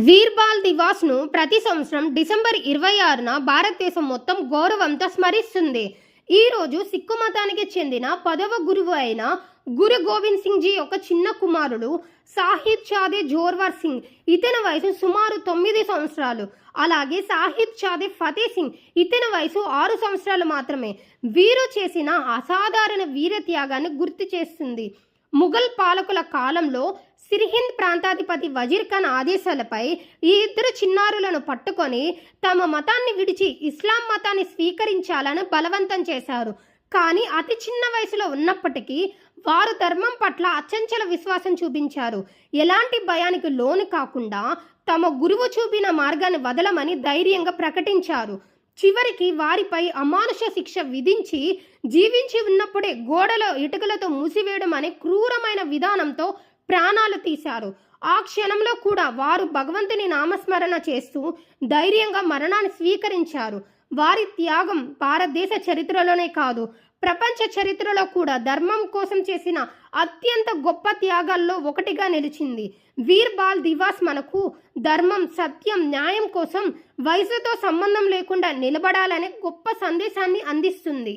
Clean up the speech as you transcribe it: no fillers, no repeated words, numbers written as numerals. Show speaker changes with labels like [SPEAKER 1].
[SPEAKER 1] వీర్బాల్ దివాస్ను ప్రతి సంవత్సరం డిసెంబర్ 26న భారతదేశం మొత్తం గౌరవంతో స్మరిస్తుంది. ఈ రోజు సిక్కు మతానికి చెందిన 10వ గురువు అయిన గురు గోవింద్ సింగ్ జీ యొక్క చిన్న కుమారుడు సాహిబ్ చాదే జోర్వర్ సింగ్. ఇతని వయసు సుమారు 9 సంవత్సరాలు. అలాగే సాహిబ్ చాదే ఫతే సింగ్, ఇతని వయసు 6 సంవత్సరాలు మాత్రమే. వీరు చేసిన అసాధారణ వీరత్యాగాన్ని గుర్తు చేస్తుంది. ముఘల్ పాలకుల కాలంలో సిర్హింద్ ప్రాంతాధిపతి వజీర్ ఖాన్ ఆదేశాలపై ఈ ఇద్దరు చిన్నారులను పట్టుకొని తమ మతాన్ని విడిచి ఇస్లాం మతాన్ని స్వీకరించాలని బలవంతం చేశారు. కానీ అతి చిన్న వయసులో ఉన్నప్పటికీ వారు ధర్మం పట్ల అచంచల విశ్వాసం చూపించారు. ఎలాంటి భయానికి లోను కాకుండా తమ గురువు చూపిన మార్గాన్ని వదలమని ధైర్యంగా ప్రకటించారు. చివరికి వారిపై అమానుష శిక్ష విధించి జీవించి ఉన్నప్పుడే గోడలో ఇటుకలతో మూసివేయడం అనే క్రూరమైన విధానంతో ప్రాణాలు తీశారు. ఆ క్షణంలో కూడా వారు భగవంతుని నామస్మరణ చేస్తూ ధైర్యంగా మరణాన్ని స్వీకరించారు. వారి త్యాగం భారతదేశ చరిత్రలోనే కాదు, ప్రపంచ చరిత్రలో కూడా ధర్మం కోసం చేసిన అత్యంత గొప్ప త్యాగాల్లో ఒకటిగా నిలిచింది. వీర్బాల్ దివాస్ మనకు ధర్మం, సత్యం, న్యాయం కోసం వయసుతో సంబంధం లేకుండా నిలబడాలనే గొప్ప సందేశాన్ని అందిస్తుంది.